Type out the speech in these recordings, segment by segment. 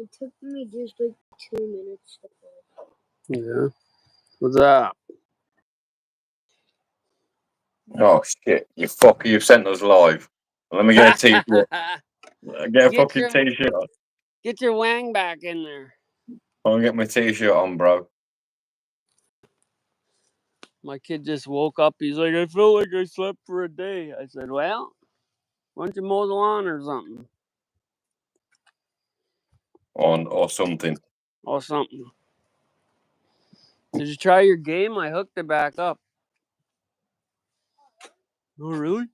It took me just like 2 minutes to find. Yeah. What's up? Oh shit! You fucker! You've sent us live. Let me get a t-shirt. Get a fucking t-shirt on. Get your wang back in there. I'll get my t-shirt on, bro. My kid just woke up. He's like, I feel like I slept for a day. I said, well, why don't you mow the lawn or something? Or something. Or something. Did you try your game? I hooked it back up. Oh, really?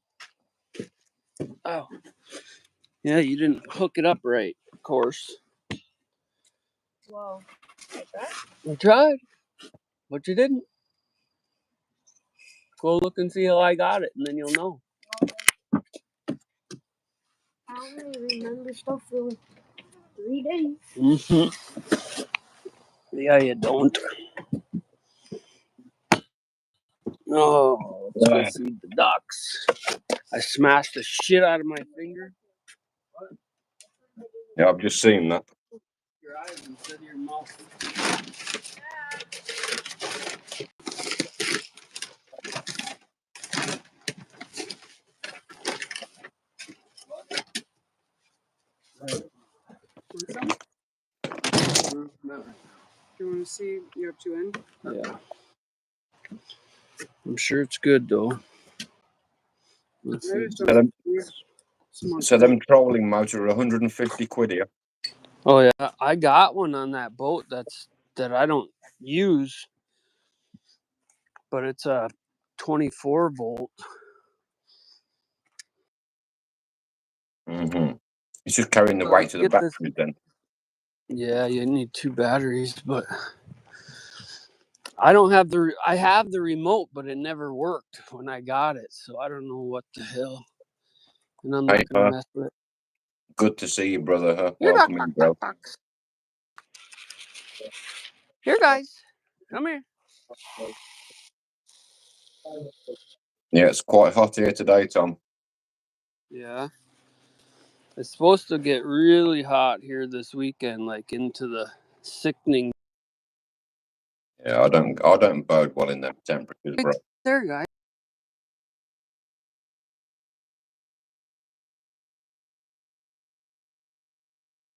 Oh. Yeah, you didn't hook it up right, of course. Wow. Like that? I tried, but you didn't. Go look and see how I got it, and then you'll know. I only remember stuff for like 3 days. Mm-hmm. Yeah, you don't. Oh, let's go feed the ducks. I smashed the shit out of my finger. Yeah, I've just seen that. Your eyes instead of your mouth. Do you want to see you're up to end? Yeah. I'm sure it's good though. Let's see. So them trolling modes are 150 quid here. Oh yeah, I got one on that boat that I don't use, but it's a 24 volt. Mm-hmm. It's just carrying the weight of the battery then. Yeah, you need 2 batteries, but I have the remote, but it never worked when I got it, so I don't know what the hell. And I'm not gonna mess with it. Good to see you, brother. Huh? Here, Welcome in, bro. Here, guys, come here. Yeah, it's quite hot here today, Tom. Yeah, it's supposed to get really hot here this weekend, like into the sickening. Yeah, I don't bode well in them temperatures, bro. There, guys.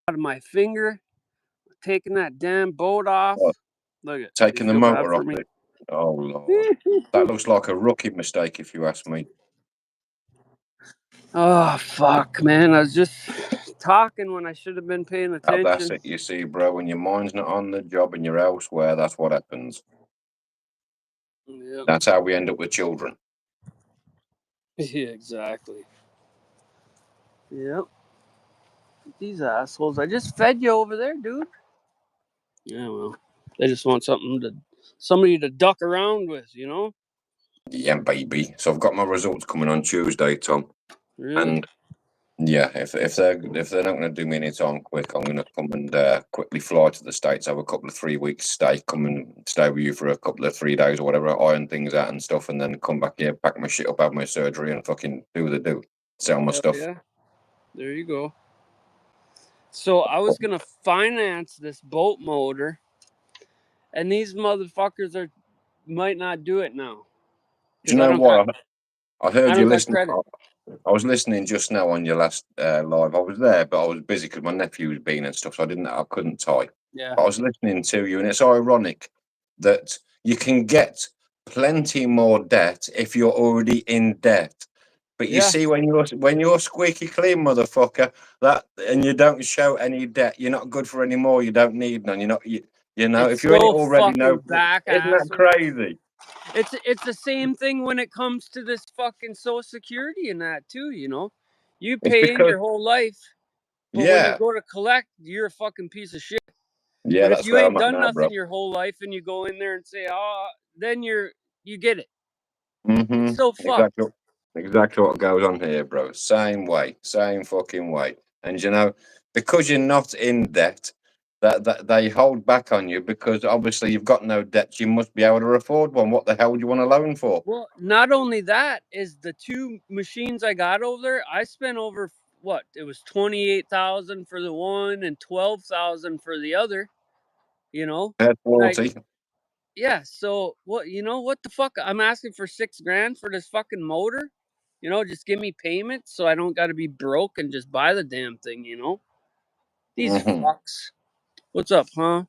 Out of my finger, taking that damn boat off. What? Look at taking the motor off it. Oh Lord, that looks like a rookie mistake, if you ask me. Oh fuck, man! I was just talking when I should have been paying attention. Oh, that's it. You see, bro, when your mind's not on the job and you're elsewhere, that's what happens. Yep. That's how we end up with children. Yeah, exactly. Yep. These assholes. I just fed you over there, dude. Yeah, well, they just want somebody to duck around with, you know? Yeah, baby. So I've got my results coming on Tuesday, Tom. Really? And yeah, if they're not going to do me any time quick, I'm going to come and quickly fly to the States, have a couple of 3 weeks stay, come and stay with you for a couple of 3 days or whatever, iron things out and stuff, and then come back here, pack my shit up, have my surgery, and fucking sell my stuff. Yeah, there you go. So I was gonna finance this boat motor, and these motherfuckers might not do it now. Do you know what? I heard you listening. I was listening just now on your last live. I was there, but I was busy because my nephew was being and stuff, so I couldn't type. Yeah. But I was listening to you, and it's ironic that you can get plenty more debt if you're already in debt. But you see, when you're squeaky clean, motherfucker, and you don't show any debt, you're not good for any more. You don't need none. You're not. You know, it's if you're in it already, isn't that crazy? It's the same thing when it comes to this fucking Social Security and that too. You know, you pay in your whole life, but when you go to collect, you're a fucking piece of shit. Yeah, but if you ain't done nothing your whole life and you go in there and say, "Oh," then you get it. Mm-hmm. It's so fucked. Exactly what goes on here, bro. Same way, same fucking way. And you know, because you're not in debt, that they hold back on you because obviously you've got no debt. You must be able to afford one. What the hell do you want a loan for? Well, not only that is the 2 machines I got over there. I spent over what? It was 28,000 for the one and 12,000 for the other. You know. They're Like, 40. yeah. So what? You know what the fuck? I'm asking for $6,000 for this fucking motor. You know, just give me payments so I don't got to be broke and just buy the damn thing. You know. These fucks. What's up, huh?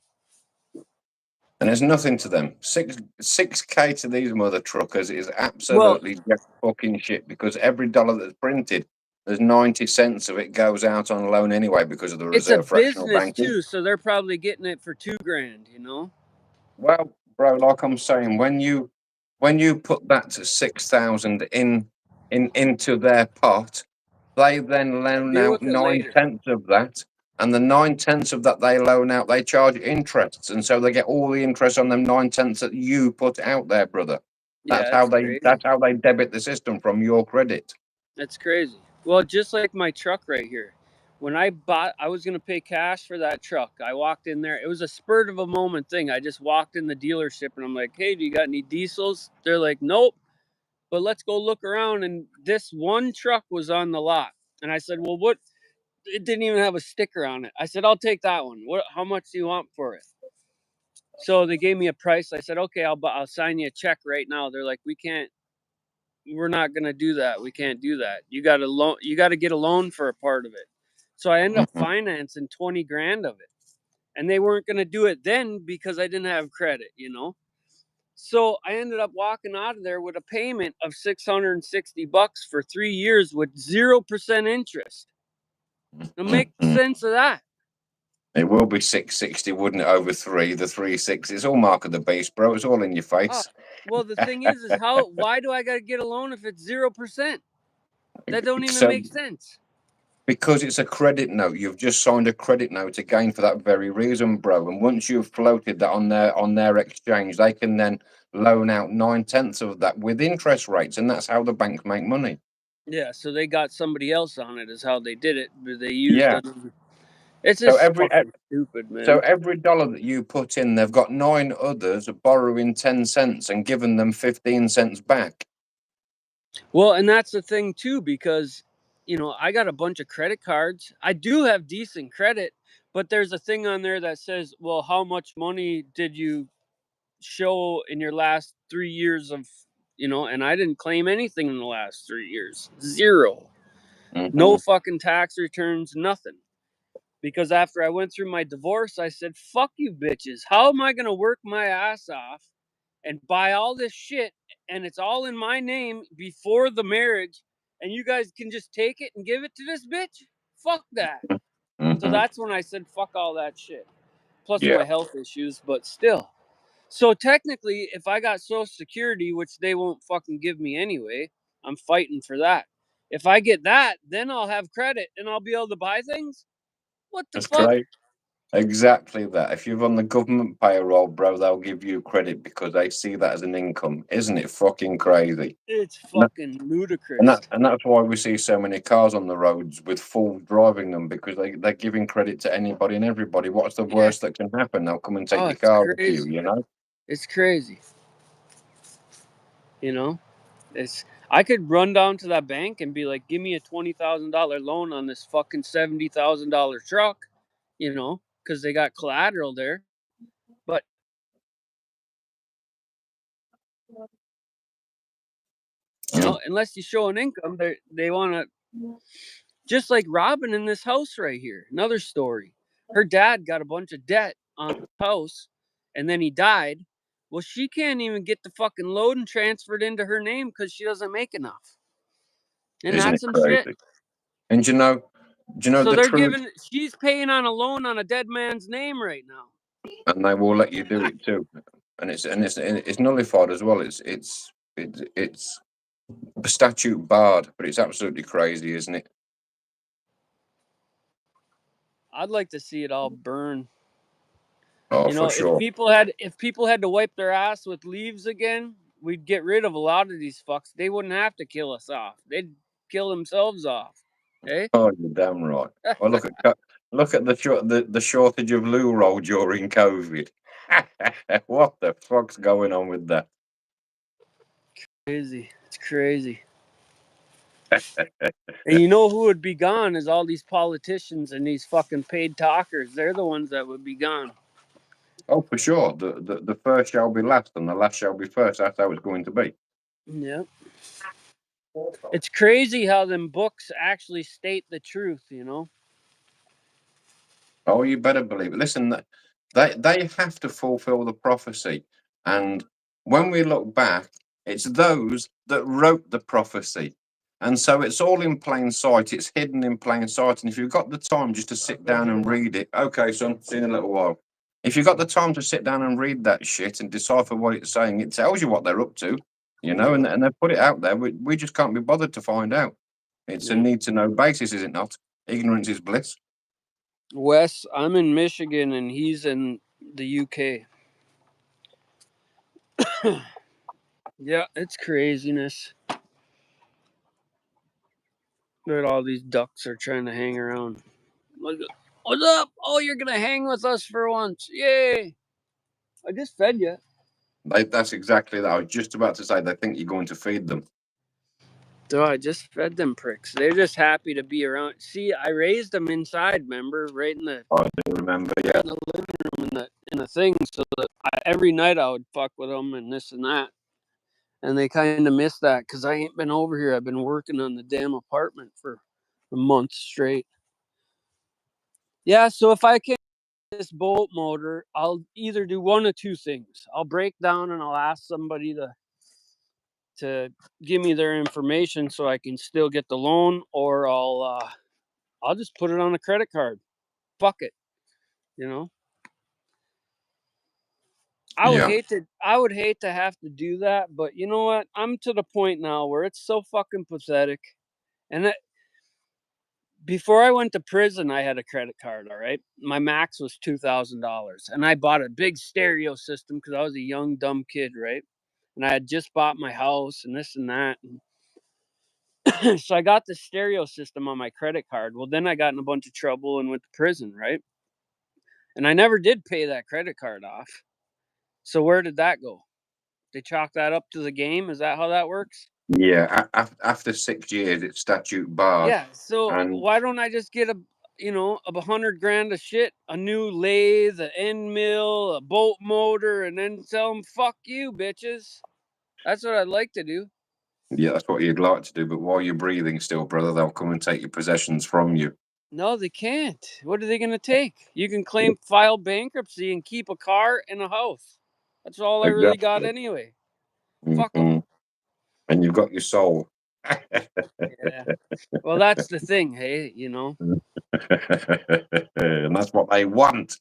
And there's nothing to them. 6K to these mother truckers is Well, absolutely jack fucking shit, because every dollar that's printed, there's 90 cents of it goes out on loan anyway because of the it's a reserve fractional business banking. too, so they're probably getting it for $2,000. You know. Well, bro, like I'm saying, when you put that to 6,000 into their pot, they then loan Deal out with it later. 9/10 of that, and the 9/10 of that they loan out, they charge interests, and so they get all the interest on them 9/10 that you put out there, brother. Yeah, that's crazy. That's how they debit the system from your credit. That's crazy. Well, just like my truck right here. When I was going to pay cash for that truck. I walked in there. It was a spurt of a moment thing. I just walked in the dealership and I'm like, hey, do you got any diesels? They're like, nope. But let's go look around. And this one truck was on the lot. And I said, well, what? It didn't even have a sticker on it. I said, I'll take that one. How much do you want for it? So they gave me a price. I said, okay, I'll sign you a check right now. They're like, we're not gonna do that. We can't do that. You got to get a loan for a part of it. So I ended up financing 20 grand of it. And they weren't gonna do it then because I didn't have credit, you know. So I ended up walking out of there with a payment of $660 for 3 years with 0% interest. Now make sense of that. It will be 660, wouldn't it? Over three, the 360. It's all mark of the beast, bro. It's all in your face. Well, the thing is why do I got to get a loan if it's 0%? That don't even So, make sense. because it's a credit note. You've just signed a credit note again for that very reason, bro. And once you've floated that on their exchange, they can then loan out 9/10 of that with interest rates, and that's how the banks make money. Yeah, so they got somebody else on it is how they did it. But they used it. It's So just fucking stupid, man. So every dollar that you put in, they've got 9 others borrowing 10 cents and giving them 15 cents back. Well, and that's the thing too, because you know, I got a bunch of credit cards. I do have decent credit, but there's a thing on there that says, well, how much money did you show in your last 3 years of, you know, and I didn't claim anything in the last 3 years. 0. No fucking tax returns, nothing. Because after I went through my divorce, I said, fuck you bitches. How am I going to work my ass off and buy all this shit and it's all in my name before the marriage and you guys can just take it and give it to this bitch? Fuck that. So that's when I said, fuck all that shit. Plus my health issues, but still. So technically, if I got Social Security, which they won't fucking give me anyway, I'm fighting for that. If I get that, then I'll have credit and I'll be able to buy things. What the fuck? Great. Exactly that. If you're on the government payroll, bro, they'll give you credit because they see that as an income. Isn't it fucking crazy? It's fucking ludicrous. And that's why we see so many cars on the roads with fools driving them, because they're giving credit to anybody and everybody. What's the worst that can happen? They'll come and take your car off you, you know? It's crazy. You know? I could run down to that bank and be like, give me a $20,000 loan on this fucking $70,000 truck, you know, because they got collateral there. But you know, unless you show an income, they want to, just like Robin in this house right here. Another story. Her dad got a bunch of debt on the house, and then he died. Well, she can't even get the fucking loan transferred into her name because she doesn't make enough. And Isn't that's it some crazy? shit. And do you know So the truth? she's paying on a loan on a dead man's name right now. And they will let you do it too. And it's nullified as well. It's statute barred, but it's absolutely crazy, isn't it? I'd like to see it all burn. Oh, you know, for sure. if people had to wipe their ass with leaves again, we'd get rid of a lot of these fucks. They wouldn't have to kill us off. They'd kill themselves off. Eh? Oh, you're damn right. Well, look at the shortage of loo roll during COVID. What the fuck's going on with that? Crazy. It's crazy. And you know who would be gone is all these politicians and these fucking paid talkers. They're the ones that would be gone. Oh, for sure. The first shall be last, and the last shall be first. That's how it's going to be. Yeah. It's crazy how them books actually state the truth, you know? Oh, you better believe it. Listen, they have to fulfill the prophecy. And when we look back, it's those that wrote the prophecy. And so it's all in plain sight. It's hidden in plain sight. And if you've got the time just to sit down and read it, okay, son, see you in a little while. If you've got the time to sit down and read that shit and decipher what it's saying, it tells you what they're up to, you know, and they put it out there. We just can't be bothered to find out. It's a need to know basis, is it not? Ignorance is bliss. Wes, I'm in Michigan and he's in the UK. Yeah, it's craziness. That all these ducks are trying to hang around. Look, what's up? Oh, you're gonna hang with us for once. Yay! I just fed you. That's exactly that. I was just about to say they think you're going to feed them. So I just fed them pricks. They're just happy to be around. See, I raised them inside, remember? Right in the I do remember, yeah. in the living room in the thing, so that every night I would fuck with them and this and that. And they kind of miss that because I ain't been over here. I've been working on the damn apartment for a month straight. Yeah, so if I can this bolt motor, I'll either do one of two things. I'll break down and I'll ask somebody to give me their information so I can still get the loan, or I'll just put it on a credit card. Fuck it, you know. I would hate to have to do that, but you know what? I'm to the point now where it's so fucking pathetic. And before I went to prison, I had a credit card. All right, my max was $2,000, and I bought a big stereo system because I was a young dumb kid, right? And I had just bought my house and this and that. And so I got the stereo system on my credit card. Well, then I got in a bunch of trouble and went to prison, right? And I never did pay that credit card off. So where did that go? They chalk that up to the game? Is that how that works? Yeah, after 6 years, it's statute barred. Yeah. So And why don't I just get a $100,000 of shit, a new lathe, an end mill, a bolt motor, and then tell them fuck you, bitches. That's what I'd like to do. yeah, that's what you'd like to do. But while you're breathing still, brother, they'll come and take your possessions from you. No, they can't. What are they going to take? You can file bankruptcy and keep a car and a house. That's all I really got Exactly. anyway. Fuck them. Mhm. And you've got your soul. Yeah. Well, that's the thing, hey, And that's what they want.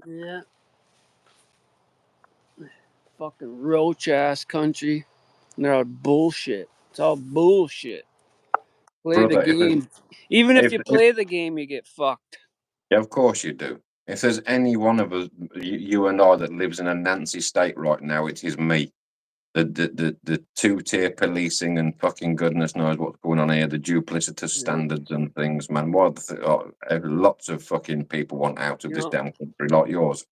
Yeah. Fucking roach ass country. And they're all bullshit. It's all bullshit. Play the Brother, game. Even if you if play the game, you get fucked. yeah, of course you do. If there's any one of us, you and I, that lives in a Nancy state right now, it is me. The two-tier policing and fucking goodness knows what's going on here, the duplicitous standards and things, man. Lots of fucking people want out of this damn country like yours.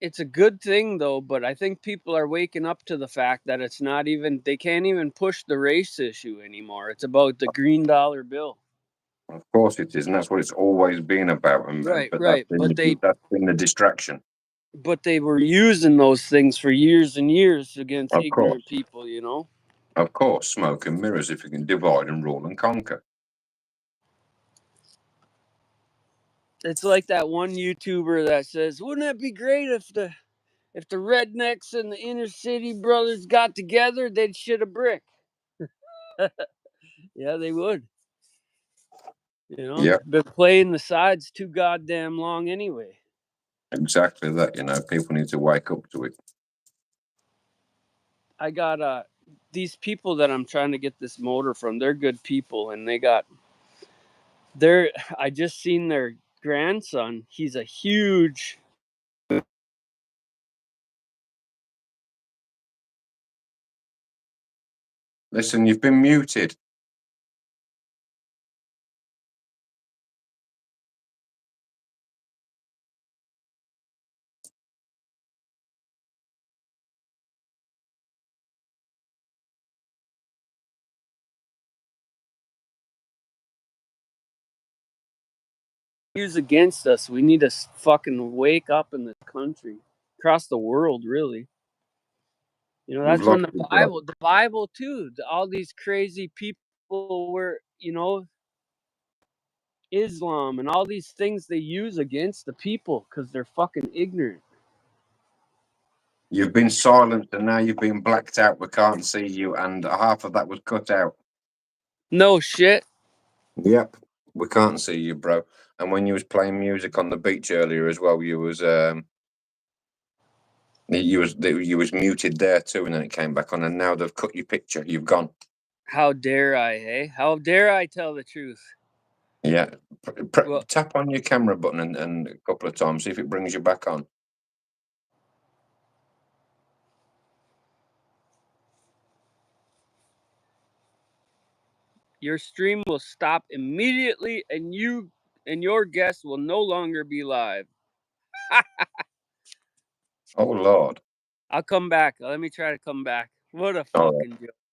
It's a good thing though, but I think people are waking up to the fact that it's not even, they can't even push the race issue anymore. It's about the green dollar bill. Of course it is, and that's what it's always been about. Right, But right. But that's been the distraction. they were using those things for years and years against Of course, ignorant people, of course, smoke and mirrors. If you can divide and rule and conquer. It's like that one YouTuber that says, "Wouldn't it be great if the rednecks and the inner city brothers got together? They'd shit a brick." Yeah, they would. Yeah, Been playing the sides too goddamn long anyway. exactly that. People need to wake up to it. I got these people that I'm trying to get this motor from. They're good people, and I just seen their grandson. He's a huge. Listen, you've been muted. use against us. We need to fucking wake up in this country, across the world, really. You know, We've that's when lost the it, bro. Bible too, all these crazy people were, you know, Islam and all these things they use against the people because they're fucking ignorant. You've been silenced and now you've been blacked out. We can't see you, and half of that was cut out. No shit. Yep, we can't see you, bro. And when you was playing music on the beach earlier as well, you was muted there too, and then it came back on, and now they've cut your picture. You've gone. How dare I, hey? How dare I tell the truth? Yeah, Well, tap on your camera button and a couple of times, see if it brings you back on. your stream will stop immediately and you and your guest will no longer be live. Oh Lord. I'll come back. Let me try to come back. What a All fucking joke.